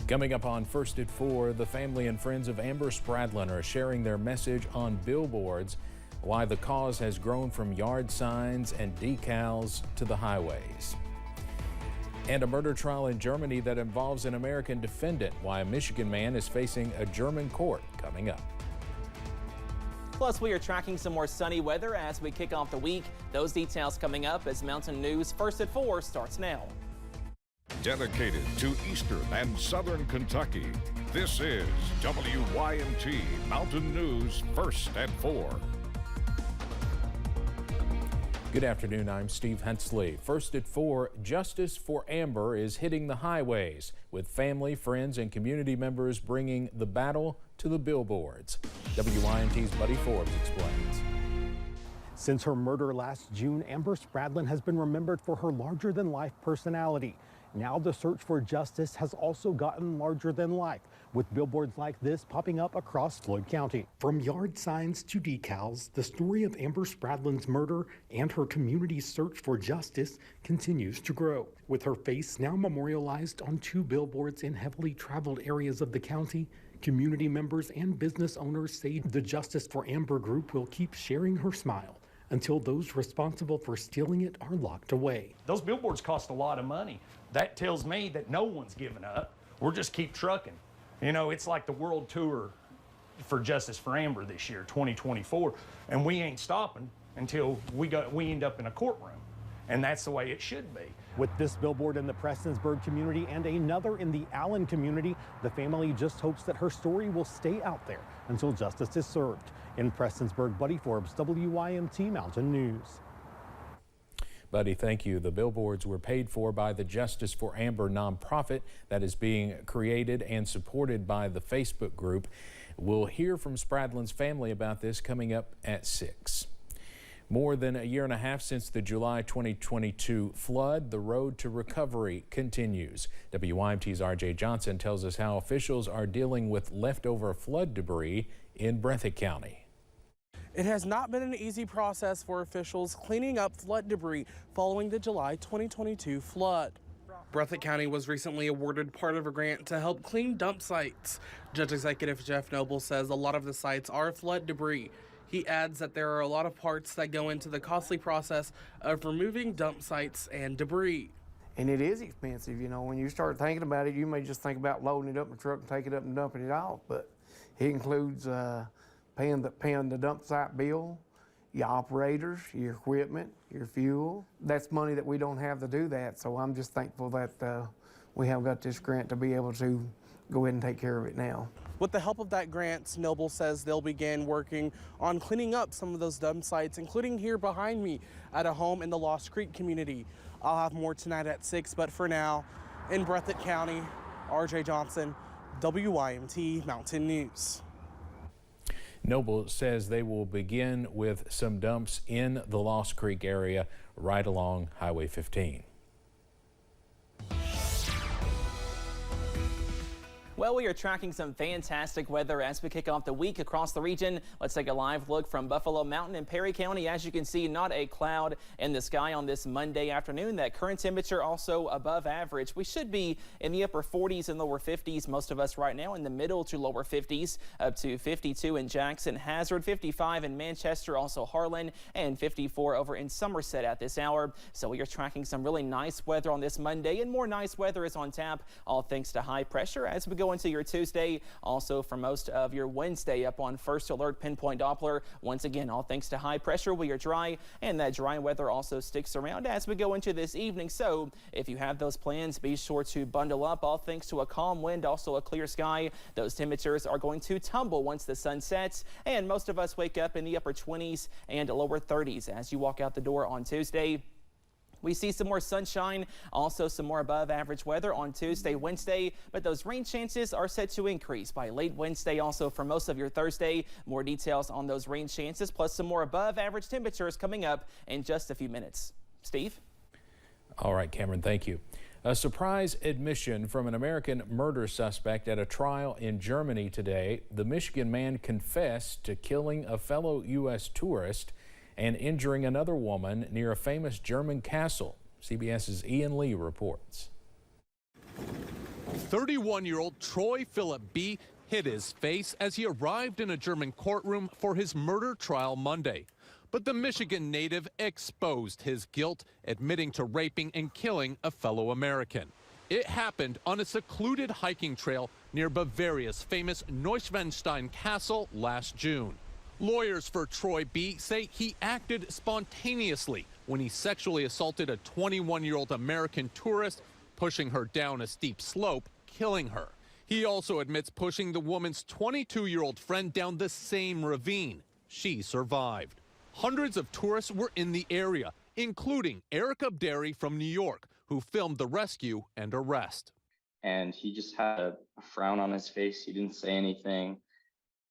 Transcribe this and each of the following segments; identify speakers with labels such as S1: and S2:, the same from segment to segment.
S1: Coming up on First at 4, the family and friends of Amber Spradlin are sharing their message on billboards, why the cause has grown from yard signs and decals to the highways. And a murder trial in Germany that involves an American defendant, why a Michigan man is facing a German court, coming up.
S2: Plus, we are tracking some more sunny weather as we kick off the week. Those details coming up as Mountain News First at 4 starts now.
S3: Dedicated to Eastern and Southern Kentucky, this is WYMT Mountain News First at 4.
S1: Good afternoon, I'm Steve Hensley. First at 4, justice for Amber is hitting the highways, with family, friends, and community members bringing the battle to the billboards. WYMT's Buddy Forbes explains.
S4: Since her murder last June, Amber Spradlin has been remembered for her larger-than-life personality. Now the search for justice has also gotten larger than life, with billboards like this popping up across Floyd County. From yard signs to decals, the story of Amber Spradlin's murder and her community's search for justice continues to grow. With her face now memorialized on 2 billboards in heavily traveled areas of the county, community members and business owners say the Justice for Amber group will keep sharing her smile until those responsible for stealing it are locked away.
S5: Those billboards cost a lot of money. That tells me that no one's giving up. We'll just keep trucking. You know, it's like the world tour for Justice for Amber this year, 2024, and we ain't stopping until we end up in a courtroom, and that's the way it should be.
S4: With this billboard in the Prestonsburg community and another in the Allen community, the family just hopes that her story will stay out there until justice is served. In Prestonsburg, Buddy Forbes, WYMT Mountain News.
S1: Buddy, thank you. The billboards were paid for by the Justice for Amber nonprofit that is being created and supported by the Facebook group. We'll hear from Spradlin's family about this coming up at 6. More than a year and a half since the July 2022 flood, the road to recovery continues. WYMT's RJ Johnson tells us how officials are dealing with leftover flood debris in Breathitt County.
S6: It has not been an easy process for officials cleaning up flood debris following the July 2022 flood. Breathitt County was recently awarded part of a grant to help clean dump sites. Judge Executive Jeff Noble says a lot of the sites are flood debris. He adds that there are a lot of parts that go into the costly process of removing dump sites and debris.
S7: And it is expensive, you know, when you start thinking about it, you may just think about loading it up in a truck and taking it up and dumping it off, but it includes paying the dump site bill, your operators, your equipment, your fuel. That's money that we don't have to do that, so I'm just thankful that we have got this grant to be able to go ahead and take care of it now.
S6: With the help of that grant, Noble says they'll begin working on cleaning up some of those dump sites, including here behind me at a home in the Lost Creek community. I'll have more tonight at 6, but for now, in Breathitt County, RJ Johnson, WYMT Mountain News.
S1: Noble says they will begin with some dumps in the Lost Creek area right along Highway 15.
S2: Well, we are tracking some fantastic weather as we kick off the week across the region. Let's take a live look from Buffalo Mountain in Perry County. As you can see, not a cloud in the sky on this Monday afternoon. That current temperature also above average. We should be in the upper 40s and lower 50s. Most of us right now in the middle to lower 50s, up to 52 in Jackson, Hazard, 55 in Manchester, also Harlan, and 54 over in Somerset at this hour. So we are tracking some really nice weather on this Monday, and more nice weather is on tap, all thanks to high pressure as we go into your Tuesday, also for most of your Wednesday up on First Alert Pinpoint Doppler. Once again, all thanks to high pressure, we are dry, and that dry weather also sticks around as we go into this evening. So if you have those plans, be sure to bundle up, all thanks to a calm wind, also a clear sky. Those temperatures are going to tumble once the sun sets, and most of us wake up in the upper 20s and lower 30s as you walk out the door on Tuesday. We see some more sunshine, also some more above average weather on Tuesday, Wednesday, but those rain chances are set to increase by late Wednesday, also for most of your Thursday. More details on those rain chances, plus some more above average temperatures coming up in just a few minutes. Steve?
S1: All right, Cameron, thank you. A surprise admission from an American murder suspect at a trial in Germany today. The Michigan man confessed to killing a fellow U.S. tourist and injuring another woman near a famous German castle. CBS's Ian Lee reports.
S8: 31-year-old Troy Philip B. hit his face as he arrived in a German courtroom for his murder trial Monday. But the Michigan native exposed his guilt, admitting to raping and killing a fellow American. It happened on a secluded hiking trail near Bavaria's famous Neuschwanstein Castle last June. Lawyers for Troy B. say he acted spontaneously when he sexually assaulted a 21-year-old American tourist, pushing her down a steep slope, killing her. He also admits pushing the woman's 22-year-old friend down the same ravine. She survived. Hundreds of tourists were in the area, including Eric Abderi from New York, who filmed the rescue and arrest.
S9: And he just had a frown on his face. He didn't say anything.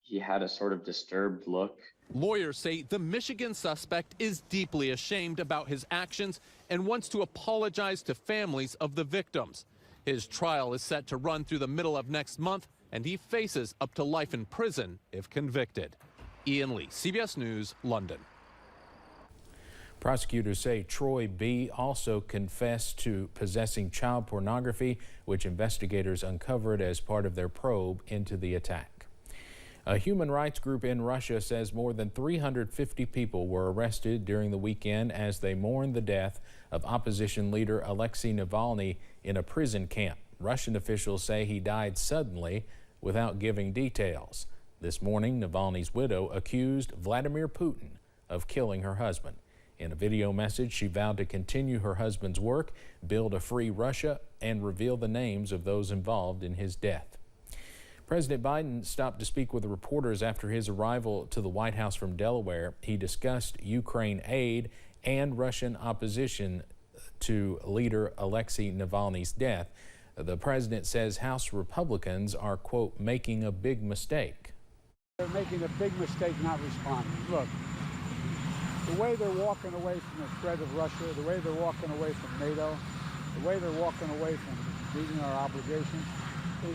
S9: He had a sort of disturbed look.
S8: Lawyers say the Michigan suspect is deeply ashamed about his actions and wants to apologize to families of the victims. His trial is set to run through the middle of next month, and he faces up to life in prison if convicted. Ian Lee, CBS News, London.
S1: Prosecutors say Troy B. also confessed to possessing child pornography, which investigators uncovered as part of their probe into the attack. A human rights group in Russia says more than 350 people were arrested during the weekend as they mourned the death of opposition leader Alexei Navalny in a prison camp. Russian officials say he died suddenly without giving details. This morning, Navalny's widow accused Vladimir Putin of killing her husband. In a video message, she vowed to continue her husband's work, build a free Russia, and reveal the names of those involved in his death. President Biden stopped to speak with reporters after his arrival to the White House from Delaware. He discussed Ukraine aid and Russian opposition to leader Alexei Navalny's death. The president says House Republicans are, quote, making a big mistake.
S10: They're making a big mistake not responding. Look, the way they're walking away from the threat of Russia, the way they're walking away from NATO, the way they're walking away from meeting our obligations, is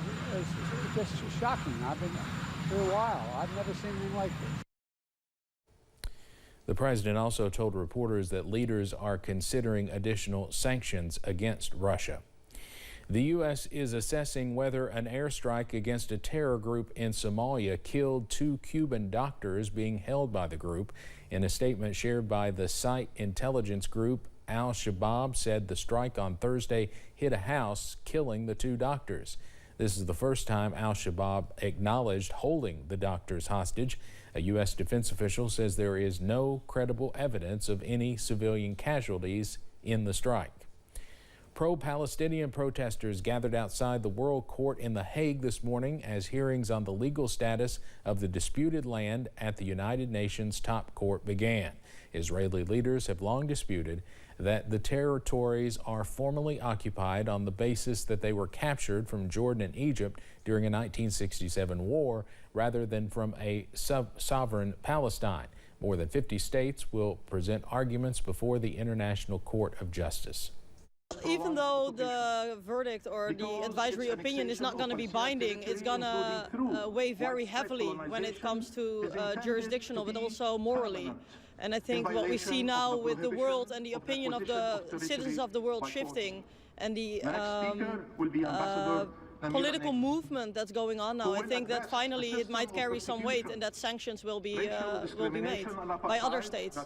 S10: just shocking. I've been here a while. I've never seen anything like this.
S1: The president also told reporters that leaders are considering additional sanctions against Russia. The U.S. is assessing whether an airstrike against a terror group in Somalia killed 2 Cuban doctors being held by the group. In a statement shared by the site intelligence group, Al-Shabaab said the strike on Thursday hit a house, killing the 2 doctors. This is the first time Al-Shabaab acknowledged holding the doctors hostage. A U.S. defense official says there is no credible evidence of any civilian casualties in the strike. Pro-Palestinian protesters gathered outside the World Court in The Hague this morning as hearings on the legal status of the disputed land at the United Nations top court began. Israeli leaders have long disputed that the territories are formally occupied on the basis that they were captured from Jordan and Egypt during a 1967 war rather than from a sovereign Palestine. More than 50 states will present arguments before the International Court of Justice.
S11: Even though the verdict or the advisory opinion is not going to be binding, it's going to weigh very heavily when it comes to jurisdictional, but also morally. And I think what we see now with the world and the opinion of the citizens of the world shifting and the political movement that's going on now, I think that finally it might carry some weight and that sanctions will be made by other states.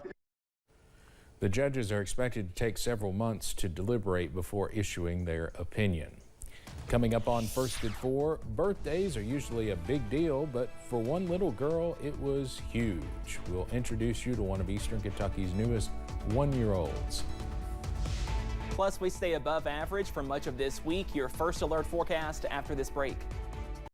S1: The judges are expected to take several months to deliberate before issuing their opinion. Coming up on First at 4, birthdays are usually a big deal, but for one little girl, it was huge. We'll introduce you to one of Eastern Kentucky's newest one-year-olds.
S2: Plus, we stay above average for much of this week. Your first alert forecast after this break.